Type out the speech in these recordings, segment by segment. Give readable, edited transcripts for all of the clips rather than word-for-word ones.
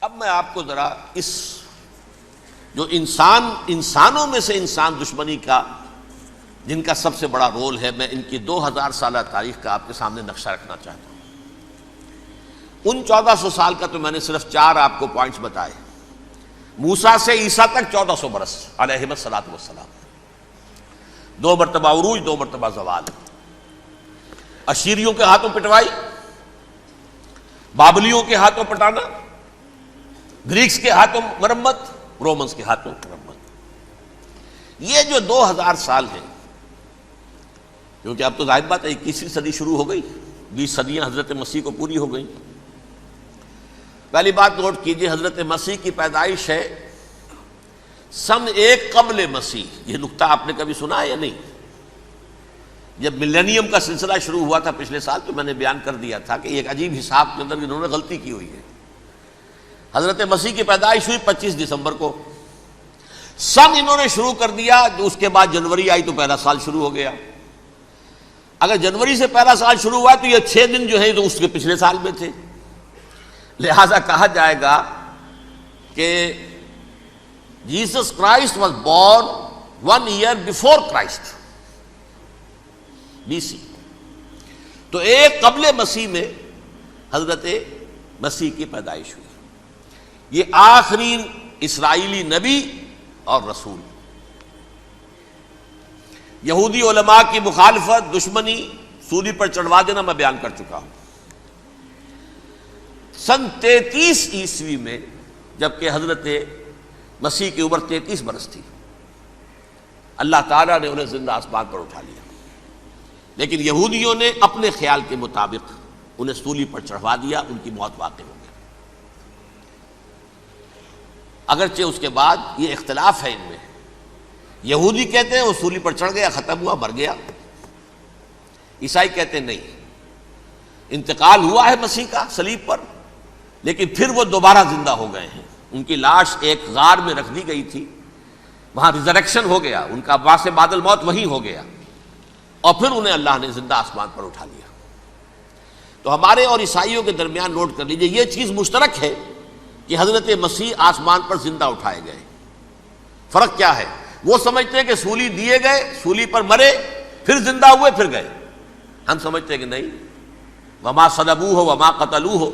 اب میں آپ کو ذرا اس جو انسانوں میں سے انسان دشمنی کا جن کا سب سے بڑا رول ہے، میں ان کی 2000 سالہ تاریخ کا آپ کے سامنے نقشہ رکھنا چاہتا ہوں۔ ان 1400 سال کا تو میں نے صرف 4 آپ کو پوائنٹس بتائے۔ موسیٰ سے عیسیٰ تک 1400 برس علیہ الصلوۃ والسلام، 2 مرتبہ عروج، 2 مرتبہ زوال، اشیریوں کے ہاتھوں پٹوائی، بابلیوں کے ہاتھوں پٹانا، گریکس کے ہاتھوں مرمت، رومنس کے ہاتھوں مرمت۔ یہ جو 2000 سال ہیں، کیونکہ اب تو ظاہر بات ہے 21ویں صدی شروع ہو گئی، 20 صدیاں حضرت مسیح کو پوری ہو گئی۔ پہلی بات نوٹ کیجئے، حضرت مسیح کی پیدائش ہے سن 1 قبل مسیح۔ یہ نقطہ آپ نے کبھی سنا ہے یا نہیں؟ جب ملینیم کا سلسلہ شروع ہوا تھا پچھلے سال، تو میں نے بیان کر دیا تھا کہ ایک عجیب حساب کے اندر انہوں نے غلطی کی ہوئی ہے۔ حضرت مسیح کی پیدائش ہوئی 25 دسمبر کو، سن انہوں نے شروع کر دیا، جو اس کے بعد جنوری آئی تو پہلا سال شروع ہو گیا۔ اگر جنوری سے پہلا سال شروع ہوا تو یہ 6 دن جو ہے تو اس کے پچھلے سال میں تھے، لہذا کہا جائے گا کہ Jesus Christ was born 1 year before Christ, BC۔ تو 1 قبل مسیح میں حضرت مسیح کی پیدائش ہوئی۔ یہ آخری اسرائیلی نبی اور رسول۔ یہودی علماء کی مخالفت، دشمنی، سولی پر چڑھوا دینا میں بیان کر چکا ہوں۔ سن 33 عیسوی میں، جبکہ حضرت مسیح کی عمر 33 برس تھی، اللہ تعالیٰ نے انہیں زندہ آسمان پر اٹھا لیا، لیکن یہودیوں نے اپنے خیال کے مطابق انہیں سولی پر چڑھوا دیا، ان کی موت واقع ہو گئی۔ اگرچہ اس کے بعد یہ اختلاف ہے ان میں، یہودی کہتے ہیں وہ سولی پر چڑھ گیا، ختم ہوا، مر گیا۔ عیسائی کہتے ہیں نہیں، انتقال ہوا ہے مسیح کا صلیب پر، لیکن پھر وہ دوبارہ زندہ ہو گئے ہیں۔ ان کی لاش ایک غار میں رکھ دی گئی تھی، وہاں ریزریکشن ہو گیا، ان کا باعث بعد الموت وہیں ہو گیا، اور پھر انہیں اللہ نے زندہ آسمان پر اٹھا لیا۔ تو ہمارے اور عیسائیوں کے درمیان نوٹ کر لیجئے، یہ چیز مشترک ہے کہ حضرت مسیح آسمان پر زندہ اٹھائے گئے۔ فرق کیا ہے؟ وہ سمجھتے ہیں کہ سولی دیے گئے، سولی پر مرے، پھر زندہ ہوئے، پھر گئے۔ ہم سمجھتے ہیں کہ نہیں، وما صلبوہ وما قتلوہ،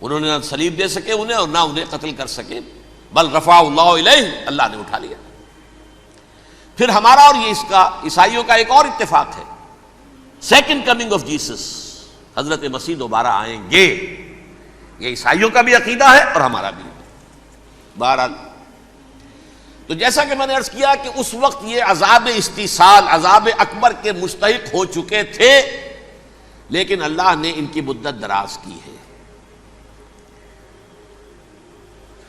انہوں نے نہ صلیب دے سکے انہیں اور نہ انہیں قتل کر سکے، بل رفع اللہ الیہ، اللہ نے اٹھا لیا۔ پھر ہمارا اور یہ اس کا عیسائیوں کا ایک اور اتفاق ہے، سیکنڈ کمنگ آف جیسس، حضرت مسیح دوبارہ آئیں گے۔ یہ عیسائیوں کا بھی عقیدہ ہے اور ہمارا بھی۔ بہرحال تو جیسا کہ میں نے عرض کیا کہ اس وقت یہ عذاب استیصال، عذاب اکبر کے مستحق ہو چکے تھے، لیکن اللہ نے ان کی مدت دراز کی ہے،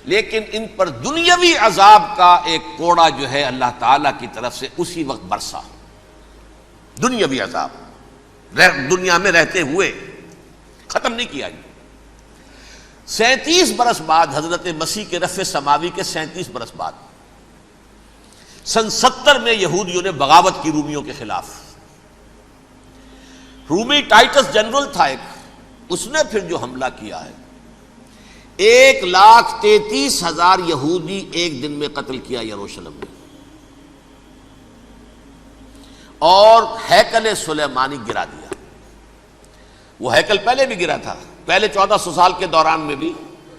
لیکن ان پر دنیاوی عذاب کا ایک کوڑا جو ہے اللہ تعالیٰ کی طرف سے اسی وقت برسا۔ دنیاوی عذاب دنیا میں رہتے ہوئے ختم نہیں کیا۔ 37 برس بعد، حضرت مسیح کے رفع سماوی کے 37 برس بعد، سن 70 میں یہودیوں نے بغاوت کی رومیوں کے خلاف۔ رومی ٹائٹس جنرل تھا ایک، اس نے پھر جو حملہ کیا ہے، 1,33,000 یہودی ایک دن میں قتل کیا یروشلم میں، اور ہیکل سلیمانی گرا دیا۔ وہ ہیکل پہلے بھی گرا تھا، پہلے 1400 سال کے دوران میں بھی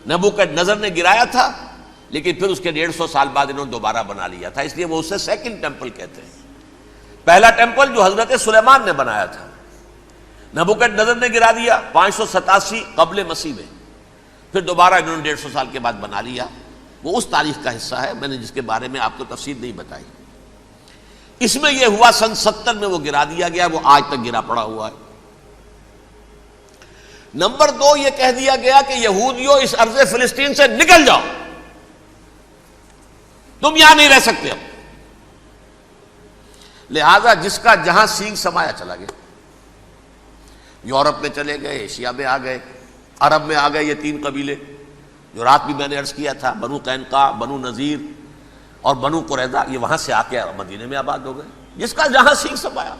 نبوکدنضر نے گرایا تھا، لیکن پھر اس کے 150 سال بعد انہوں نے دوبارہ بنا لیا تھا، اس لیے وہ اسے سیکنڈ ٹیمپل کہتے ہیں۔ پہلا ٹیمپل جو حضرت سلیمان نے بنایا تھا، نبوکدنضر نے گرا دیا 587 قبل مسیح میں، پھر دوبارہ انہوں نے 150 سال کے بعد بنا لیا۔ وہ اس تاریخ کا حصہ ہے، میں نے جس کے بارے میں آپ کو تفصیل نہیں بتائی۔ اس میں یہ ہوا سن 70 میں وہ گرا دیا گیا، وہ آج تک گرا پڑا ہوا ہے۔ نمبر 2، یہ کہہ دیا گیا کہ یہودیوں اس ارض فلسطین سے نکل جاؤ، تم یہاں نہیں رہ سکتے اب۔ لہذا جس کا جہاں سینگ سمایا چلا گیا، یورپ میں چلے گئے، ایشیا میں آ گئے، عرب میں آ گئے۔ یہ 3 قبیلے جو رات بھی میں نے عرض کیا تھا، بنو قینقاع، بنو نذیر اور بنو قریظہ، یہ وہاں سے آ کے مدینے میں آباد ہو گئے۔ جس کا جہاں سینگ سمایا،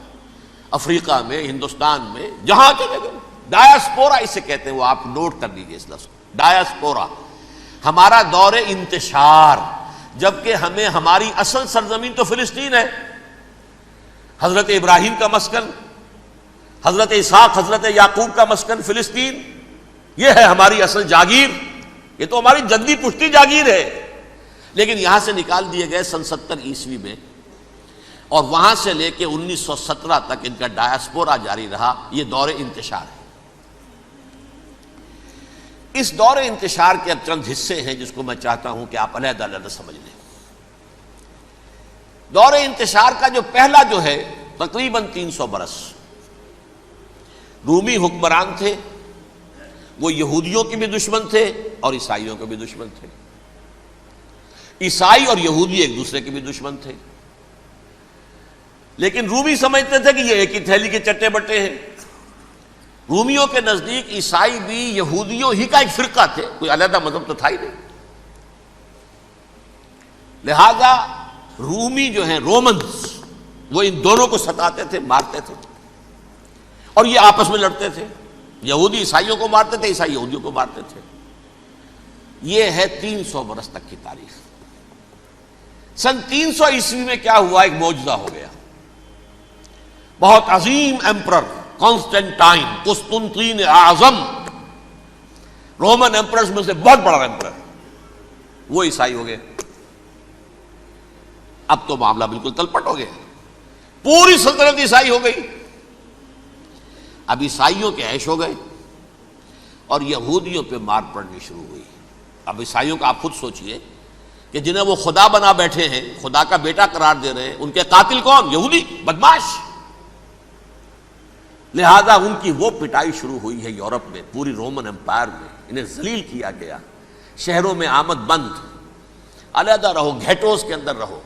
افریقہ میں، ہندوستان میں، جہاں چلے گئے۔ ڈایاسپورا اسے کہتے ہیں، وہ آپ نوٹ کر لیجیے اس لفظ کو، ڈایاسپورا، ہمارا دور انتشار، جبکہ ہمیں ہماری اصل سرزمین تو فلسطین ہے، حضرت ابراہیم کا مسکن، حضرت اسحاق حضرت یعقوب کا مسکن فلسطین، یہ ہے ہماری اصل جاگیر، یہ تو ہماری جدی پشتی جاگیر ہے، لیکن یہاں سے نکال دیے گئے سن 70 عیسوی میں، اور وہاں سے لے کے 1917 تک ان کا ڈایاسپورا جاری رہا۔ یہ دور انتشار ہے۔ اس دور انتشار کے اب چند حصے ہیں جس کو میں چاہتا ہوں کہ آپ علیحدہ علیحدہ سمجھ لیں۔ دور انتشار کا جو پہلا جو ہے تقریباً 300 برس رومی حکمران تھے، وہ یہودیوں کے بھی دشمن تھے اور عیسائیوں کے بھی دشمن تھے، عیسائی اور یہودی ایک دوسرے کے بھی دشمن تھے، لیکن رومی سمجھتے تھے کہ یہ ایک ہی تھیلی کے چٹے بٹے ہیں۔ رومیوں کے نزدیک عیسائی بھی یہودیوں ہی کا ایک فرقہ تھے، کوئی علیحدہ مذہب تو تھا ہی نہیں، لہذا رومی جو ہیں رومنز وہ ان دونوں کو ستاتے تھے، مارتے تھے، اور یہ آپس میں لڑتے تھے، یہودی عیسائیوں کو مارتے تھے، عیسائی یہودیوں کو مارتے تھے۔ یہ ہے 300 برس تک کی تاریخ۔ سن 300 عیسوی میں کیا ہوا؟ ایک معجزہ ہو گیا۔ بہت عظیم ایمپرر کانسٹینٹائن، قسطنطین اعظم، رومن ایمپررز میں سے بہت بڑا ایمپرر، وہ عیسائی ہو گئے۔ اب تو معاملہ بالکل تلپٹ ہو گیا، پوری سلطنت عیسائی ہو گئی۔ اب عیسائیوں کے عیش ہو گئے اور یہودیوں پہ مار پڑنی شروع ہوئی۔ اب عیسائیوں کا آپ خود سوچئے کہ جنہیں وہ خدا بنا بیٹھے ہیں، خدا کا بیٹا قرار دے رہے ہیں، ان کے قاتل کون؟ یہودی بدماش۔ لہذا ان کی وہ پٹائی شروع ہوئی ہے یورپ میں، پوری رومن امپائر میں، انہیں ذلیل کیا گیا، شہروں میں آمد بند، علیحدہ رہو، گھیٹوز کے اندر رہو۔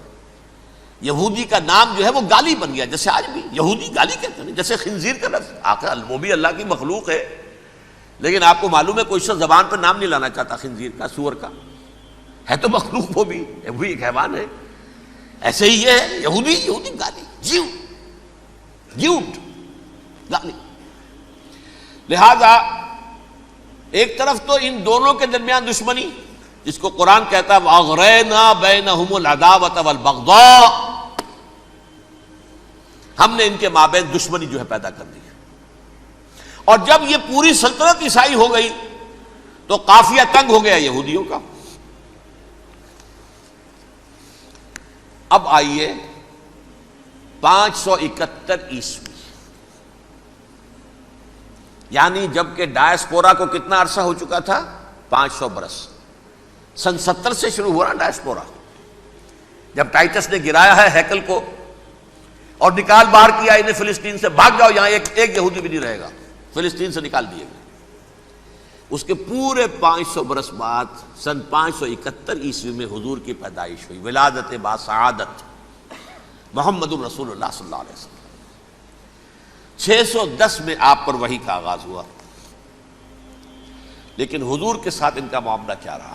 یہودی کا نام جو ہے وہ گالی بن گیا، جیسے آج بھی یہودی گالی کہتے ہیں، جیسے خنزیر کا لفظ، آخر وہ بھی اللہ کی مخلوق ہے، لیکن آپ کو معلوم ہے کوئی شخص زبان پہ نام نہیں لانا چاہتا خنزیر کا، سور کا، ہے تو مخلوق وہ بھی ایک حیوان ہے۔ ایسے ہی یہ ہے یہودی، یہودی گالی، جیوٹ گالی۔ لہذا ایک طرف تو ان دونوں کے درمیان دشمنی، جس کو قرآن کہتا ہے وَأَغْرَيْنَا بَيْنَهُمُ الْعَدَاوَةَ وَالْبَغْضَاءَ، ہم نے ان کے مابین دشمنی جو ہے پیدا کر دی۔ اور جب یہ پوری سلطنت عیسائی ہو گئی تو قافیہ تنگ ہو گیا یہودیوں کا۔ اب آئیے 571 عیسوی، یعنی جب کہ ڈایاسپورا کو کتنا عرصہ ہو چکا تھا؟ 500 برس۔ سن 70 سے شروع ہوا نا ڈایاسپورا، جب ٹائٹس نے گرایا ہے ہیکل کو اور نکال باہر کیا انہیں فلسطین سے، بھاگ جاؤ یہاں ایک یہودی بھی نہیں رہے گا، فلسطین سے نکال دیے گئے۔ اس کے پورے 500 برس بعد سن 571 عیسوی میں حضور کی پیدائش ہوئی، ولادت باسعادت محمد الرسول اللہ صلی اللہ علیہ وسلم۔ 610 میں آپ پر وحی کا آغاز ہوا، لیکن حضور کے ساتھ ان کا معاملہ کیا رہا؟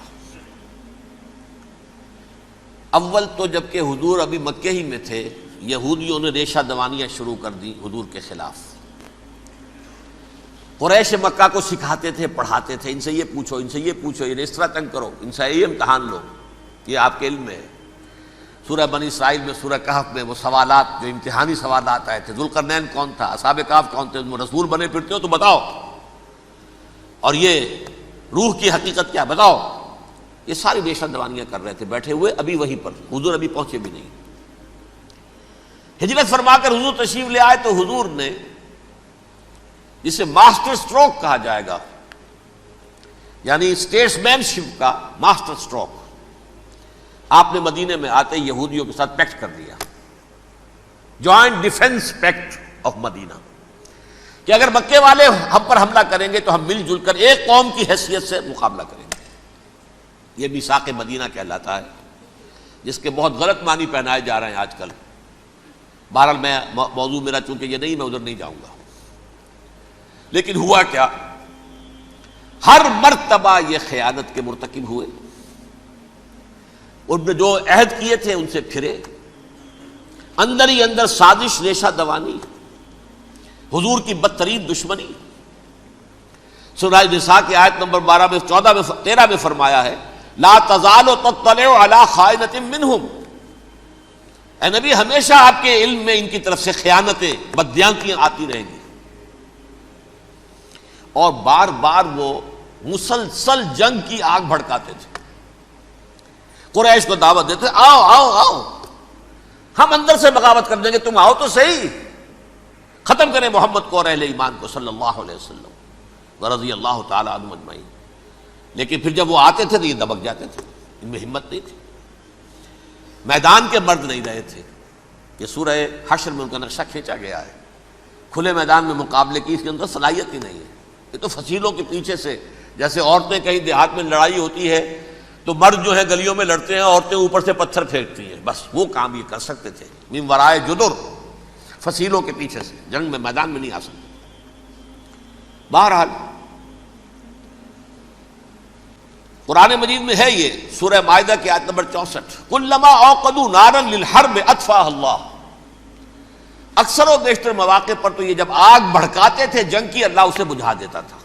اول تو جب کہ حضور ابھی مکے ہی میں تھے، یہودیوں نے ریشہ دوانیاں شروع کر دی حضور کے خلاف۔ قریش مکہ کو سکھاتے تھے، پڑھاتے تھے، ان سے یہ پوچھو، ان سے یہ پوچھو، انہیں اس طرح تنگ کرو، ان سے یہ امتحان لو، یہ آپ کے علم میں ہے۔ سورہ بنی اسرائیل میں، سورہ کہف میں وہ سوالات، جو امتحانی سوالات آئے تھے، ذوالقرنین کون تھا، اصحاب کہف کون تھے، تم رسول بنے پھرتے ہو تو بتاؤ، اور یہ روح کی حقیقت کیا بتاؤ۔ یہ ساری ریشہ دوانیاں کر رہے تھے بیٹھے ہوئے، ابھی وہیں پر حضور ابھی پہنچے بھی نہیں۔ ہجرت فرما کر حضور تشریف لے آئے تو حضور نے، جسے ماسٹر سٹروک کہا جائے گا، یعنی اسٹیٹس مین شپ کا ماسٹر سٹروک، آپ نے مدینے میں آتے یہودیوں کے ساتھ پیکٹ کر دیا، جوائنٹ ڈیفنس پیکٹ آف مدینہ، کہ اگر مکے والے ہم پر حملہ کریں گے تو ہم مل جل کر ایک قوم کی حیثیت سے مقابلہ کریں گے۔ یہ میثاق مدینہ کہلاتا ہے، جس کے بہت غلط معنی پہنائے جا رہے ہیں آج کل۔ بہرحال میں موضوع میرا چونکہ یہ نہیں، میں ادھر نہیں جاؤں گا، لیکن ہوا کیا؟ ہر مرتبہ یہ خیانت کے مرتکب ہوئے، ان نے جو عہد کیے تھے ان سے پھرے، اندر ہی اندر سازش، ریشہ دوانی، حضور کی بدترین دشمنی۔ سورہ نساء کی آیت نمبر 12 میں 14 میں 13 میں فرمایا ہے لا تزال تطلع علی خائنۃ منہم، اے نبی ہمیشہ آپ کے علم میں ان کی طرف سے خیانتیں، بددیانتیاں آتی رہیں گی. اور بار بار وہ مسلسل جنگ کی آگ بھڑکاتے تھے. قریش کو دعوت دیتے، آؤ آؤ آؤ ہم اندر سے بغاوت کر دیں گے، تم آؤ تو صحیح، ختم کریں محمد کو اور اہل ایمان کو صلی اللہ علیہ وسلم ورضی اللہ تعالی عنہم اجمعین. لیکن پھر جب وہ آتے تھے تو یہ دبک جاتے تھے، ان میں ہمت نہیں تھی، میدان کے مرد نہیں رہے تھے. یہ سورہ حشر میں ان کا نقشہ کھینچا گیا ہے. کھلے میدان میں مقابلے کی اس کے اندر صلاحیت ہی نہیں ہے. یہ تو فصیلوں کے پیچھے سے، جیسے عورتیں کہیں دیہات میں لڑائی ہوتی ہے تو مرد جو ہے گلیوں میں لڑتے ہیں، عورتیں اوپر سے پتھر پھینکتی ہیں، بس وہ کام یہ کر سکتے تھے. من ورائے جدر، فصیلوں کے پیچھے سے، جنگ میں میدان میں نہیں آ سکتے. بہرحال قرآن مجید میں ہے یہ سورہ مائدہ کی آیت نمبر 64، کلما اوقدوا نارا للحرب اطفاها اللہ. اکثر و بیشتر مواقع پر تو یہ جب آگ بھڑکاتے تھے جنگ کی، اللہ اسے بجھا دیتا تھا.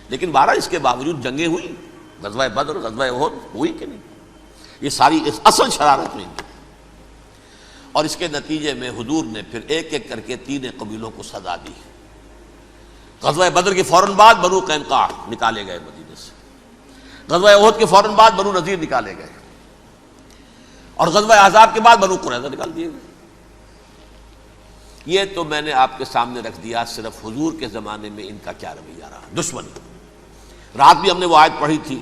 لیکن بہرحال اس کے باوجود جنگیں ہوئی، غزوہ بدر، غزوہ احد ہوئی کہ نہیں. یہ ساری اصل شرارت ہوئی، اور اس کے نتیجے میں حضور نے پھر ایک ایک کر کے 3 قبیلوں کو سزا دی. غزوہ بدر کے فوراً بعد بنو قینقاع نکالے گئے مدینے سے، غزوہ احد کے فوراً بعد بنو نذیر نکالے گئے، اور غزوہ احزاب کے بعد بنو قریظہ نکال دیے گئے. یہ تو میں نے آپ کے سامنے رکھ دیا صرف حضور کے زمانے میں ان کا کیا رویہ رہا. دشمن، رات بھی ہم نے وہ آیت پڑھی تھی،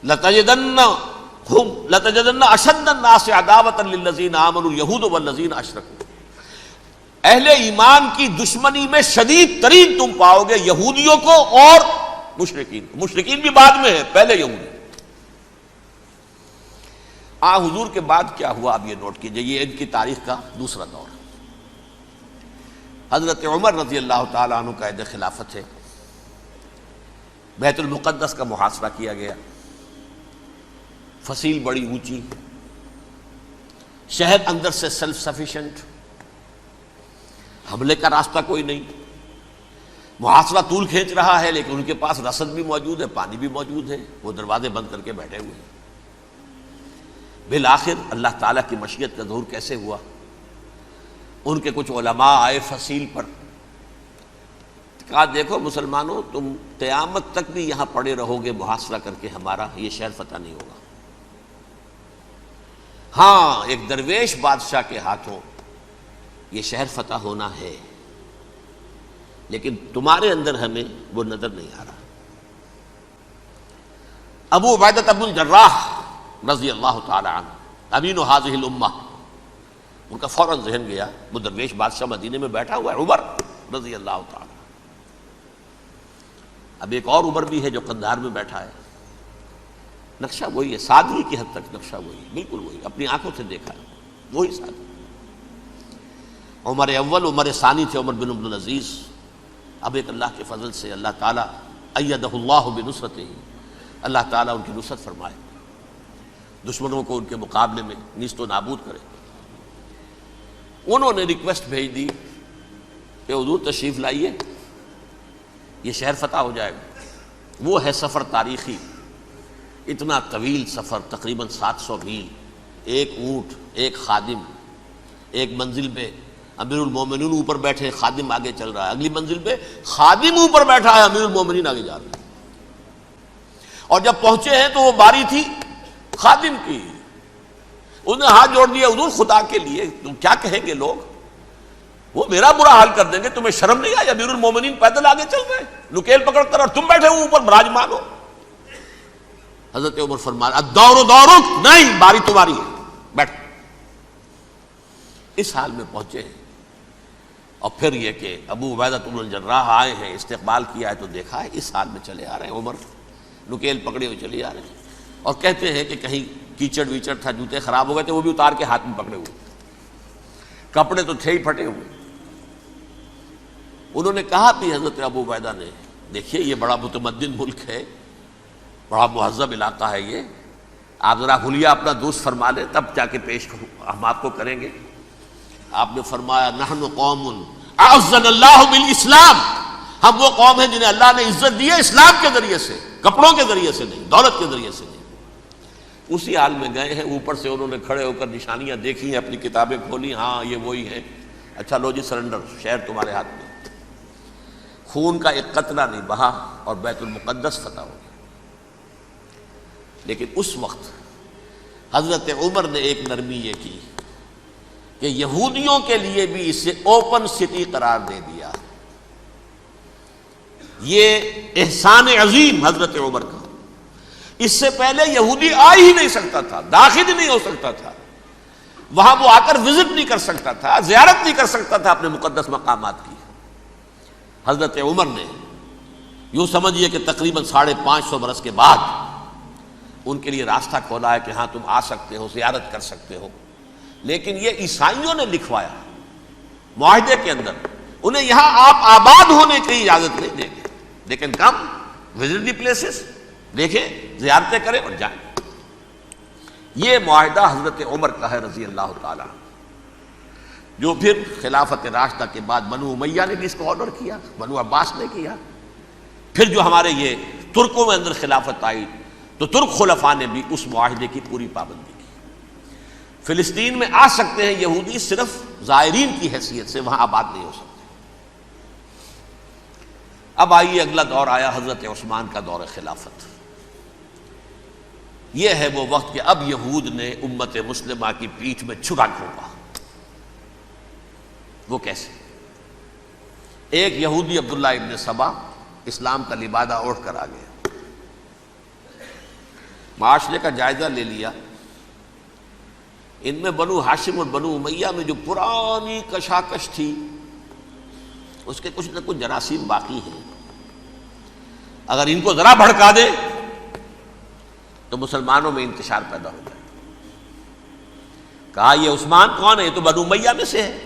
لَتَجِدَنَّ أَشَدَّ النَّاسِ عَدَاوَةً لِلَّذِينَ آمَنُوا الْيَهُودُ وَالَّذِينَ أَشْرَكُوا. اہل ایمان کی دشمنی میں شدید ترین تم پاؤ گے یہودیوں کو اور مشرکین. مشرکین بھی بعد میں ہے، پہلے یہودی. حضور کے بعد کیا ہوا اب یہ نوٹ کیجئے، یہ ان کی تاریخ کا دوسرا دور. حضرت عمر رضی اللہ تعالیٰ عنہ کا عہد خلافت ہے. بیت المقدس کا محاصرہ کیا گیا، فصیل بڑی اونچی، شہر اندر سے سیلف سفیشینٹ، حملے کا راستہ کوئی نہیں. محاصرہ طول کھینچ رہا ہے لیکن ان کے پاس رسد بھی موجود ہے، پانی بھی موجود ہے، وہ دروازے بند کر کے بیٹھے ہوئے ہیں. بالآخر اللہ تعالیٰ کی مشیت کا ظہور کیسے ہوا؟ ان کے کچھ علماء آئے فصیل پر، کہا دیکھو مسلمانوں، تم قیامت تک بھی یہاں پڑے رہو گے محاصرہ کر کے، ہمارا یہ شہر فتح نہیں ہوگا. ہاں ایک درویش بادشاہ کے ہاتھوں یہ شہر فتح ہونا ہے، لیکن تمہارے اندر ہمیں وہ نظر نہیں آ رہا. ابو عبیدہ بن الجراح رضی اللہ تعالی عنہ، امین هذه الامہ، ان کا فوراً ذہن گیا وہ درویش بادشاہ مدینے میں بیٹھا ہوا ہے عمر رضی اللہ تعالی. اب ایک اور عمر بھی ہے جو قندھار میں بیٹھا ہے. نقشہ وہی ہے، سادگی کی حد تک نقشہ وہی، بالکل وہی، اپنی آنکھوں سے دیکھا ہے وہی سادگی. عمر اول، عمر ثانی تھے عمر بن عبد العزیز. اب ایک اللہ کے فضل سے اللہ تعالیٰ ایدہ اللہ بنصرتہ، اللہ تعالیٰ ان کی نصرت فرمائے، دشمنوں کو ان کے مقابلے میں نیست و نابود کرے. انہوں نے ریکویسٹ بھیج دی کہ حضور تشریف لائیے، یہ شہر فتح ہو جائے گا. وہ ہے سفر تاریخی، اتنا طویل سفر، تقریباً 700 میل، ایک اونٹ، ایک خادم، ایک منزل پہ امیر المومنین اوپر بیٹھے، خادم آگے چل رہا ہے، اگلی منزل پہ خادم اوپر بیٹھا ہے، امیر المومنین آگے جا رہے ہیں. اور جب پہنچے ہیں تو وہ باری تھی خادم کی. انہوں نے ہاتھ جوڑ دیا، حضور خدا کے لیے تم کیا کہیں گے لوگ، وہ میرا برا حال کر دیں گے، تمہیں شرم نہیں آئی؟ امیر المومنین پیدل آگے چل رہے ہیں نکیل پکڑ کر، اور تم بیٹھے ہو اوپر براجمان ہو. حضرت عمر فرمایا الدور دورک، نہیں باری تمہاری ہے، بیٹھ. اس حال میں پہنچے ہیں. اور پھر یہ کہ ابو عبیدہ بن الجراح آئے ہیں، استقبال کیا ہے تو دیکھا ہے اس حال میں چلے آ رہے ہیں. عمر نکیل پکڑے ہوئے چلے آ رہے ہیں، اور کہتے ہیں کہ کہیں کیچڑ ویچڑ تھا، جوتے خراب ہو گئے تھے، وہ بھی اتار کے ہاتھ میں پکڑے ہوئے، کپڑے تو تھے ہی پھٹے ہوئے. انہوں نے کہا بھی حضرت ابو عبیدہ نے، دیکھیے یہ بڑا متمدن ملک ہے، بڑا مہذب علاقہ ہے یہ، آپ ذرا حلیہ اپنا دوست فرما لیں تب جا کے پیش ہم آپ کو کریں گے. آپ نے فرمایا نحن قوم اعزنا اللہ بالاسلام، ہم وہ قوم ہیں جنہیں اللہ نے عزت دی ہے اسلام کے ذریعے سے. کپڑوں کے ذریعے سے نہیں، دولت کے ذریعے سے نہیں۔ اسی حال میں گئے ہیں، اوپر سے انہوں نے کھڑے ہو کر نشانیاں دیکھی ہیں، اپنی کتابیں کھولی، ہاں یہ وہی ہیں، اچھا لو جی سرنڈر، شہر تمہارے ہاتھ میں۔ خون کا ایک قطرہ نہیں بہا اور بیت المقدس فتح ہو گیا۔ لیکن اس وقت حضرت عمر نے ایک نرمی یہ کی کہ یہودیوں کے لیے بھی اسے اوپن سٹی قرار دے دیا۔ یہ احسان عظیم حضرت عمر کا۔ اس سے پہلے یہودی آ ہی نہیں سکتا تھا، داخل ہی نہیں ہو سکتا تھا، وہاں وہ آ کر وزٹ نہیں کر سکتا تھا، زیارت نہیں کر سکتا تھا اپنے مقدس مقامات کی۔ حضرت عمر نے یوں سمجھیے کہ تقریباً 550 برس کے بعد ان کے لیے راستہ کھولا ہے کہ ہاں تم آ سکتے ہو، زیارت کر سکتے ہو۔ لیکن یہ عیسائیوں نے لکھوایا معاہدے کے اندر، انہیں یہاں آپ آباد ہونے کی اجازت نہیں دیں گے، لیکن کم وزٹ دی پلیسز، دیکھیں زیارتیں کریں اور جائیں۔ یہ معاہدہ حضرت عمر کا ہے رضی اللہ تعالیٰ، جو پھر خلافت راشدہ کے بعد بنو امیہ نے بھی اس کو آنر کیا، بنو عباس نے کیا، پھر جو ہمارے یہ ترکوں میں اندر خلافت آئی تو ترک خلفاء نے بھی اس معاہدے کی پوری پابندی کی۔ فلسطین میں آ سکتے ہیں یہودی صرف زائرین کی حیثیت سے، وہاں آباد نہیں ہو سکتے۔ اب آئیے اگلا دور آیا حضرت عثمان کا دور خلافت۔ یہ ہے وہ وقت کہ اب یہود نے امت مسلمہ کی پیٹھ میں چھرا گھونپا۔ وہ کیسے؟ ایک یہودی عبداللہ ابن سبا اسلام کا لبادہ اوڑھ کر آ گیا، معاشرے کا جائزہ لے لیا، ان میں بنو ہاشم اور بنو امیہ میں جو پرانی کشاکش تھی اس کے کچھ نہ کچھ جراثیم باقی ہیں، اگر ان کو ذرا بھڑکا دے تو مسلمانوں میں انتشار پیدا ہو جائے۔ کہا یہ عثمان کون ہے؟ یہ تو بنو امیہ میں سے ہے،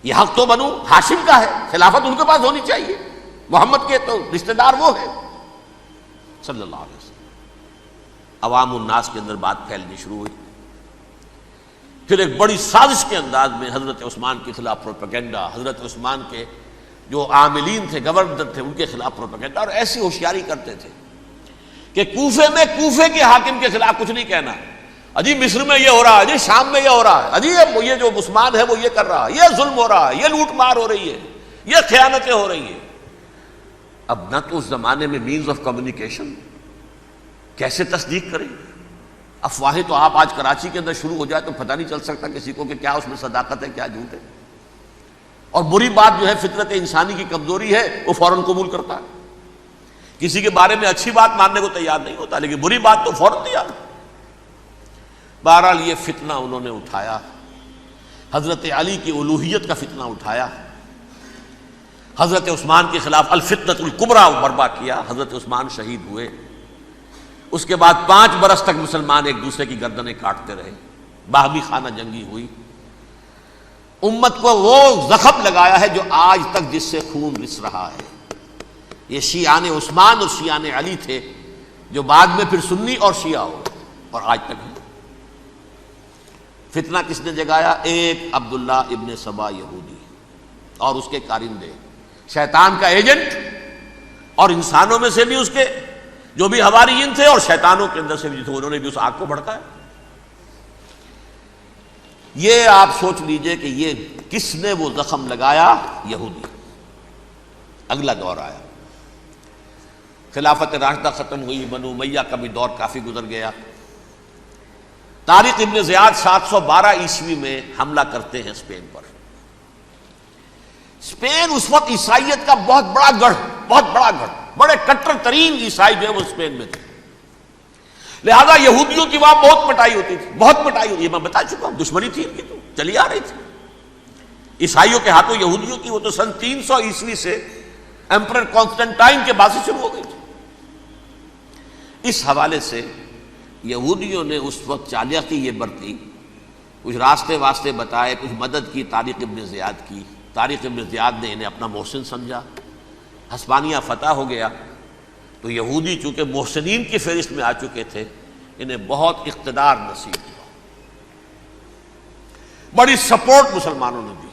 یہ حق تو بنو ہاشم کا ہے، خلافت ان کے پاس ہونی چاہیے، محمد کے تو رشتہ دار وہ ہے صلی اللہ علیہ وسلم۔ عوام الناس کے اندر بات پھیلنی شروع ہوئی، پھر ایک بڑی سازش کے انداز میں حضرت عثمان کے خلاف پروپیگنڈا، حضرت عثمان کے جو عاملین تھے، گورنر تھے، ان کے خلاف پروپیگنڈا، اور ایسی ہوشیاری کرتے تھے کہ کوفے میں کوفے کے حاکم کے خلاف کچھ نہیں کہنا، اجی مصر میں یہ ہو رہا ہے، اجی شام میں یہ ہو رہا ہے، اجی یہ جو عثمان ہے وہ یہ کر رہا ہے، یہ ظلم ہو رہا ہے، یہ لوٹ مار ہو رہی ہے، یہ خیانتیں ہو رہی ہیں۔ اب نہ تو اس زمانے میں مینز آف کمیونیکیشن، کیسے تصدیق کریں؟ افواہیں تو آپ آج کراچی کے اندر شروع ہو جائے تو پتہ نہیں چل سکتا کسی کو کہ کیا اس میں صداقت ہے کیا جھوٹ ہے، اور بری بات جو ہے فطرت انسانی کی کمزوری ہے وہ فوراً قبول کرتا ہے، کسی کے بارے میں اچھی بات ماننے کو تیار نہیں ہوتا لیکن بری بات تو فوراً تیار۔ بہرحال یہ فتنہ انہوں نے اٹھایا، حضرت علی کی الوہیت کا فتنہ اٹھایا، حضرت عثمان کے خلاف الفتنۃ الکبریٰ برپا کیا، حضرت عثمان شہید ہوئے۔ اس کے بعد 5 برس تک مسلمان ایک دوسرے کی گردنیں کاٹتے رہے، باہمی خانہ جنگی ہوئی، امت کو وہ زخم لگایا ہے جو آج تک جس سے خون رس رہا ہے۔ یہ شیعان عثمان اور شیعان علی تھے جو بعد میں پھر سنی اور شیعہ ہو اور آج تک ہے۔ فتنہ کس نے جگایا؟ ایک عبداللہ ابن سبا یہودی اور اس کے کارندے، شیطان کا ایجنٹ، اور انسانوں میں سے بھی اس کے جو بھی حواریین تھے اور شیطانوں کے اندر سے بھی تھے، انہوں نے بھی اس آگ کو بھڑکایا۔ یہ آپ سوچ لیجئے کہ یہ کس نے وہ زخم لگایا؟ یہودی۔ اگلا دور آیا، خلافت راشدہ ختم ہوئی، بنو امیہ کا بھی دور کافی گزر گیا۔ طارق ابن زیاد 712 عیسوی میں حملہ کرتے ہیں اسپین پر۔ اسپین اس وقت عیسائیت کا بہت بڑا گڑھ، بہت بڑا گڑھ، بڑے کٹر ترین عیسائی جو ہے وہ اسپین میں تھے، لہذا یہودیوں کی وہاں بہت پٹائی ہوتی تھی، بہت پٹائی ہوتی، یہ میں بتا چکا ہوں، دشمنی تھی ان کی تو چلی آ رہی تھی عیسائیوں کے ہاتھوں یہودیوں کی، وہ تو سن 300 عیسوی سے ایمپرر کانسٹنٹائن کے بعد سے شروع ہو گئی تھی۔ اس حوالے سے یہودیوں نے اس وقت چالاکی یہ برتی، کچھ راستے واسطے بتائے، کچھ مدد کی طارق ابن زیاد کی۔ طارق ابن زیاد نے انہیں اپنا محسن سمجھا، ہسپانیہ فتح ہو گیا تو یہودی چونکہ محسنین کی فہرست میں آ چکے تھے، انہیں بہت اقتدار نصیب ہوا، بڑی سپورٹ مسلمانوں نے دی۔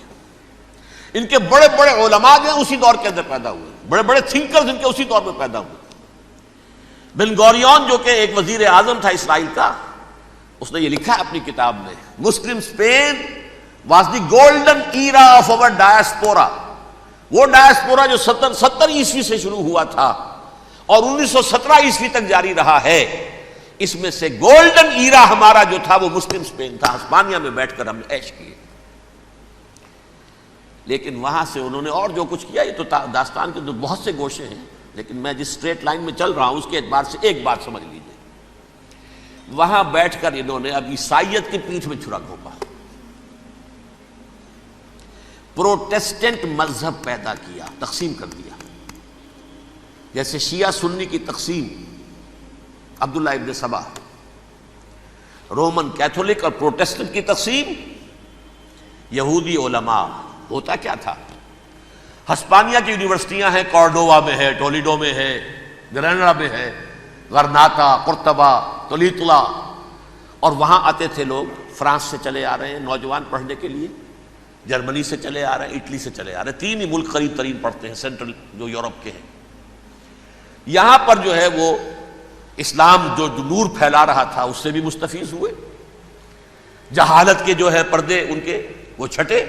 ان کے بڑے بڑے علماء جو ہیں اسی دور کے اندر پیدا ہوئے، بڑے بڑے تھنکرز ان کے اسی دور میں پیدا ہوئے۔ بن گوریون جو کہ ایک وزیر اعظم تھا اسرائیل کا، اس نے یہ لکھا ہے اپنی کتاب میں، Muslim Spain was the golden era of our diaspora. وہ ڈائسپورا جو 70 عیسوی سے شروع ہوا تھا اور 1917 عیسوی تک جاری رہا ہے، اس میں سے گولڈن ایرا ہمارا جو تھا وہ مسلم اسپین تھا. ہسپانیہ میں بیٹھ کر ہم نے عیش کیے. لیکن وہاں سے انہوں نے اور جو کچھ کیا، یہ تو داستان کے بہت سے گوشے ہیں، لیکن میں جس اسٹریٹ لائن میں چل رہا ہوں اس کے اعتبار سے ایک بات سمجھ لیجیے. وہاں بیٹھ کر انہوں نے اب عیسائیت کی پیٹھ میں چھرا گھونپا، پروٹیسٹنٹ مذہب پیدا کیا، تقسیم کر دیا. جیسے شیعہ سنی کی تقسیم، عبداللہ ابن سبا، رومن کیتھولک اور پروٹیسٹنٹ کی تقسیم، یہودی علماء. ہوتا کیا تھا؟ ہسپانیہ کی یونیورسٹیاں ہیں، کارڈووا میں ہے، ٹولیڈو میں ہے، گریناڈا میں ہے، غرناطہ، قرطبہ، تولیتلا، اور وہاں آتے تھے لوگ. فرانس سے چلے آ رہے ہیں نوجوان پڑھنے کے لیے، جرمنی سے چلے آ رہے ہیں، اٹلی سے چلے آ رہے ہیں. 3 ہی ملک قریب ترین پڑھتے ہیں سینٹرل جو یورپ کے ہیں. یہاں پر جو ہے وہ اسلام جو نور پھیلا رہا تھا اس سے بھی مستفیض ہوئے. جہالت کے جو ہے پردے ان کے وہ چھٹے.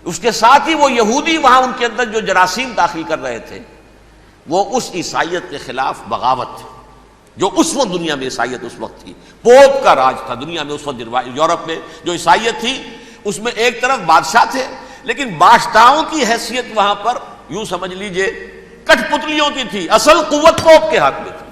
اس کے ساتھ ہی وہ یہودی وہاں ان کے اندر جو جراثیم داخل کر رہے تھے وہ اس عیسائیت کے خلاف بغاوت، جو اس وقت دنیا میں عیسائیت اس وقت تھی. پوپ کا راج تھا دنیا میں اس وقت. یورپ میں جو عیسائیت تھی اس میں ایک طرف بادشاہ تھے، لیکن بادشاہوں کی حیثیت وہاں پر یوں سمجھ لیجئے کٹ پتلیوں کی تھی. اصل قوت پوپ کے ہاتھ میں تھی.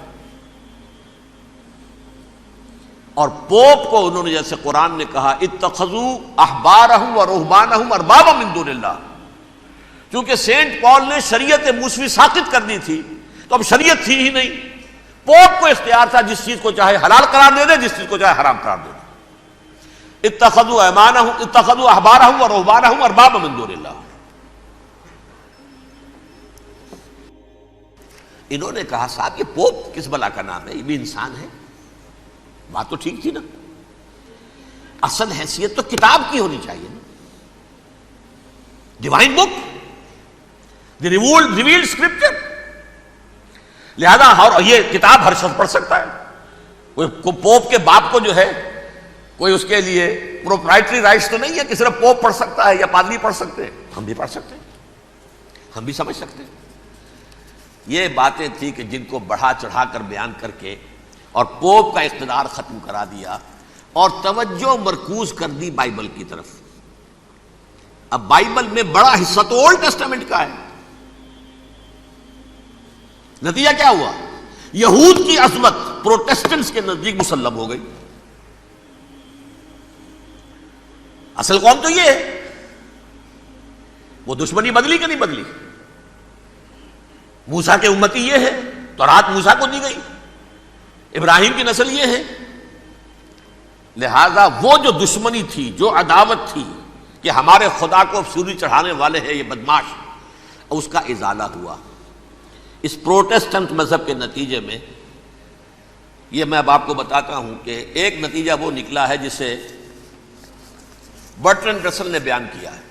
اور پوپ کو انہوں نے، جیسے قرآن نے کہا، اتخذوا احبارهم ورهبانهم اربابا من دون اللہ. چونکہ سینٹ پال نے شریعت موسوی ساقط کر دی تھی تو اب شریعت تھی ہی نہیں. پوپ کو اختیار تھا جس چیز کو چاہے حلال قرار دے دے، جس چیز کو چاہے حرام قرار دے دے. اتخذوا احبارهم ورهبانهم اربابا من دون اللہ. انہوں نے کہا صاحب یہ پوپ کس بلا کا نام ہے، یہ بھی انسان ہے. بات تو ٹھیک تھی نا. اصل حیثیت تو کتاب کی ہونی چاہیے نا، ڈیوائن بک، دی ریویلڈ اسکرپچر. لہذا یہ کتاب ہر شخص پڑھ سکتا ہے. کوئی پوپ کے باپ کو جو ہے کوئی اس کے لیے پروپرائٹری رائٹس تو نہیں ہے کہ صرف پوپ پڑھ سکتا ہے یا پادری پڑھ سکتے ہیں. ہم بھی پڑھ سکتے ہیں، ہم بھی سمجھ سکتے ہیں. یہ باتیں تھی کہ جن کو بڑھا چڑھا کر بیان کر کے اور پوپ کا اقتدار ختم کرا دیا اور توجہ مرکوز کر دی بائبل کی طرف. اب بائبل میں بڑا حصہ تو اولڈ ٹیسٹامنٹ کا ہے. نتیجہ کیا ہوا؟ یہود کی عظمت پروٹیسٹنٹس کے نزدیک مسلم ہو گئی. اصل قوم تو یہ ہے. وہ دشمنی بدلی کہ نہیں بدلی؟ موسیٰ کے امتی یہ ہے، تورات موسیٰ کو دی گئی، ابراہیم کی نسل یہ ہے. لہذا وہ جو دشمنی تھی، جو عداوت تھی کہ ہمارے خدا کو سوری چڑھانے والے ہیں یہ بدماش، اس کا ازالہ ہوا اس پروٹیسٹنٹ مذہب کے نتیجے میں. یہ میں اب آپ کو بتاتا ہوں کہ ایک نتیجہ وہ نکلا ہے جسے برٹرنڈ رسل نے بیان کیا ہے.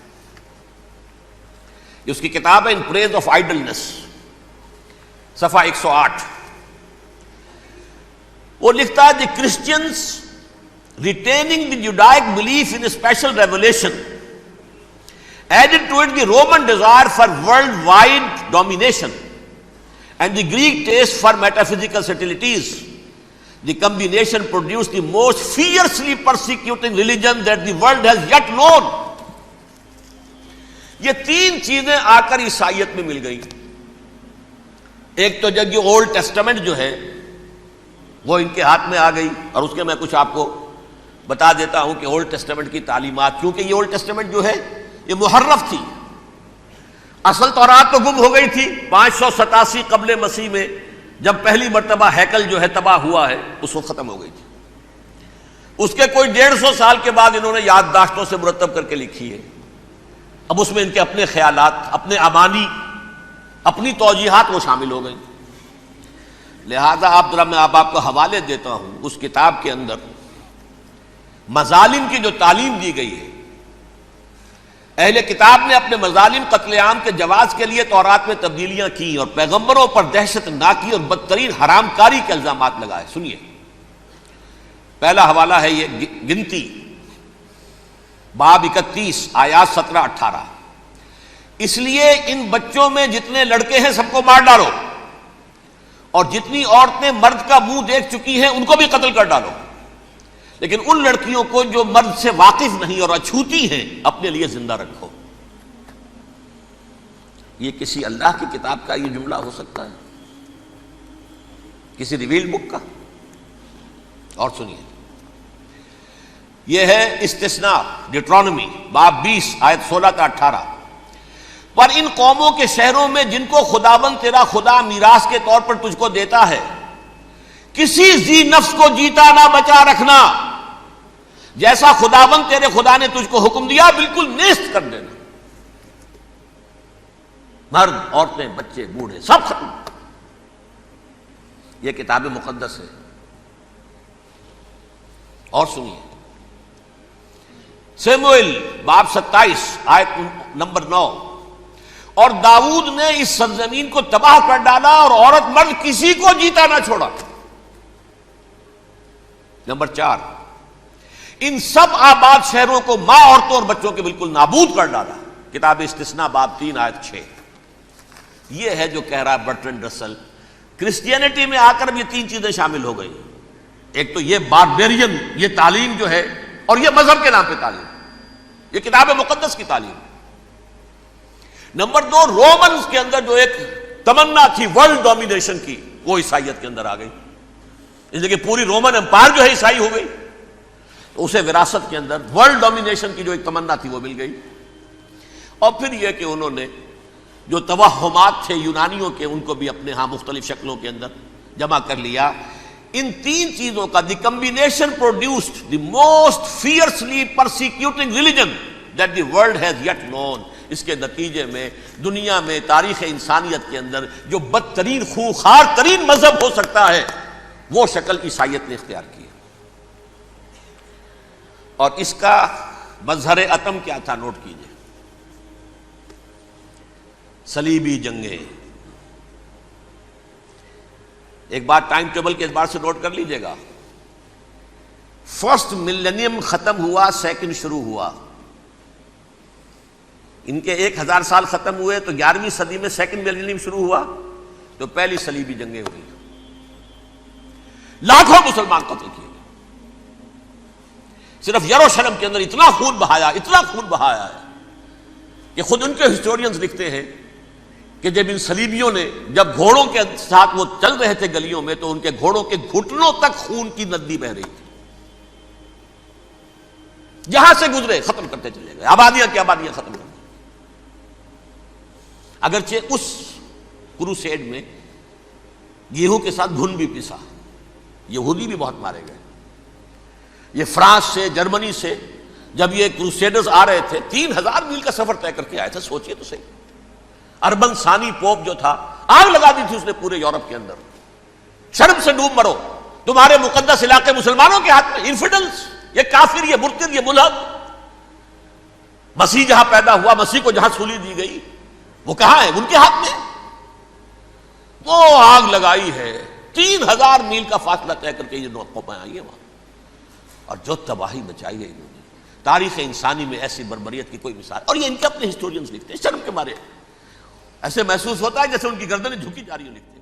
اس کی کتاب ہے ان پریز آف آئیڈلنس، صفحہ 108. وہ لکھتا ہے the Christians retaining the Judaic belief in special revelation added to it the Roman desire for worldwide domination and the Greek taste for metaphysical subtleties. The combination produced the most fiercely persecuting religion that the world has yet known. یہ 3 چیزیں آ کر عیسائیت میں مل گئی. ایک تو جب یہ اولڈ ٹیسٹامنٹ جو ہے وہ ان کے ہاتھ میں آ گئی، اور اس کے میں کچھ آپ کو بتا دیتا ہوں کہ اولڈ ٹیسٹامنٹ کی تعلیمات، کیونکہ یہ اولڈ ٹیسٹامنٹ جو ہے یہ محرف تھی. اصل تورات تو گم ہو گئی تھی 587 قبل مسیح میں، جب پہلی مرتبہ ہیکل جو ہے تباہ ہوا ہے، اس وقت ختم ہو گئی تھی. اس کے کوئی 150 سال کے بعد انہوں نے یادداشتوں سے مرتب کر کے لکھی ہے. اب اس میں ان کے اپنے خیالات، اپنے امانی، اپنی توجیحات وہ شامل ہو گئی. لہذا میں آپ کو حوالے دیتا ہوں اس کتاب کے اندر مظالم کی جو تعلیم دی گئی ہے. اہل کتاب نے اپنے مظالم قتل عام کے جواز کے لیے تورات میں تبدیلیاں کی اور پیغمبروں پر دہشت ناکی اور بدترین حرام کاری کے الزامات لگائے. سنیے، پہلا حوالہ ہے یہ گنتی باب 31 آیات 17-18. اس لیے ان بچوں میں جتنے لڑکے ہیں سب کو مار ڈالو، اور جتنی عورتیں مرد کا منہ دیکھ چکی ہیں ان کو بھی قتل کر ڈالو، لیکن ان لڑکیوں کو جو مرد سے واقف نہیں اور اچھوتی ہیں اپنے لیے زندہ رکھو. یہ کسی اللہ کی کتاب کا یہ جملہ ہو سکتا ہے؟ کسی ریویل بک کا؟ اور سنیے، یہ ہے استثناء ڈیٹرانومی باب 20 آیت 16-18. پر ان قوموں کے شہروں میں جن کو خداوند تیرا خدا میراث کے طور پر تجھ کو دیتا ہے، کسی ذی نفس کو جیتا نہ بچا رکھنا، جیسا خداوند تیرے خدا نے تجھ کو حکم دیا بالکل نیست کر دینا. مرد، عورتیں، بچے، بوڑھے سب ختم. یہ کتاب مقدس ہے. اور سنیے، سیموئیل باب 27 آیت نمبر 9. اور داؤد نے اس سرزمین کو تباہ کر ڈالا اور عورت مرد کسی کو جیتا نہ چھوڑا. نمبر 4، ان سب آباد شہروں کو ماں، عورتوں اور بچوں کے بالکل نابود کر ڈالا. کتاب استثناء باب 3 آیت 6. یہ ہے جو کہہ رہا ہے برٹرنڈ رسل، کرسچینٹی میں آ کر اب یہ تین چیزیں شامل ہو گئی. ایک تو یہ باربیرین یہ تعلیم جو ہے، اور یہ مذہب کے نام پہ تعلیم، یہ کتاب مقدس کی تعلیم. نمبر 2، رومنز کے اندر جو ایک تمنا تھی ورلڈ ڈومینیشن کی، وہ عیسائیت کے اندر آ گئی. اس لیے کہ پوری رومن امپائر جو ہے عیسائی ہو گئی، تو اسے وراثت کے اندر ورلڈ ڈومینیشن کی جو ایک تمنا تھی وہ مل گئی. اور پھر یہ کہ انہوں نے جو توہمات تھے یونانیوں کے، ان کو بھی اپنے ہاں مختلف شکلوں کے اندر جمع کر لیا. ان تین چیزوں کا the combination produced the most fiercely persecuting religion that the world has yet known. اس کے نتیجے میں دنیا میں تاریخ انسانیت کے اندر جو بدترین خونخوار ترین مذہب ہو سکتا ہے وہ شکل عیسائیت نے اختیار کی. اور اس کا مظہر عتم کیا تھا؟ نوٹ کیجئے، صلیبی جنگیں. ایک بات ٹائم ٹیبل کے اعتبار سے نوٹ کر لیجئے گا. فرسٹ ملینیم ختم ہوا، سیکنڈ شروع ہوا. ان کے 1000 سال ختم ہوئے تو 11ویں صدی میں سیکنڈ ملینیم شروع ہوا، تو پہلی صلیبی جنگیں ہوئی. لاکھوں مسلمان قتل کیے. صرف یروشلم کے اندر اتنا خون بہایا ہے کہ خود ان کے ہسٹورینز لکھتے ہیں کہ جب ان صلیبیوں نے جب گھوڑوں کے ساتھ وہ چل رہے تھے گلیوں میں، تو ان کے گھوڑوں کے گھٹنوں تک خون کی ندی بہ رہی تھی. جہاں سے گزرے ختم کرتے چلے گئے، آبادیاں کی آبادیاں ختم کر دی. اگرچہ اس کروسیڈ میں گیہوں کے ساتھ گھن بھی پسا، یہودی بھی بہت مارے گئے. یہ فرانس سے، جرمنی سے جب یہ کروسیڈرز آ رہے تھے، 3000 میل کا سفر طے کر کے آئے تھے. سوچئے تو صحیح. اربن ثانی پوپ جو تھا، آگ لگا دی تھی اس نے پورے یورپ کے اندر. شرم سے ڈوب مرو، تمہارے مقدس علاقے مسلمانوں کے ہاتھ میں. انفیڈلز، یہ کافر، یہ مرتد، یہ ملحد. مسیح جہاں پیدا ہوا، مسیح کو جہاں سولی دی گئی، وہ کہاں ہے؟ ان کے ہاتھ میں. وہ آگ لگائی ہے، 3000 میل کا فاصلہ طے کر کے یہ قومیں آئی ہیں وہاں، اور جو تباہی مچائی ہے انہوں نے. تاریخ انسانی میں ایسی بربریت کی کوئی مثال. اور یہ ان کے اپنے ہسٹورینز لکھتے ہیں. شرم کے مارے ایسے محسوس ہوتا ہے جیسے ان کی گردنیں جھکی جا رہی ہوں. لکھتے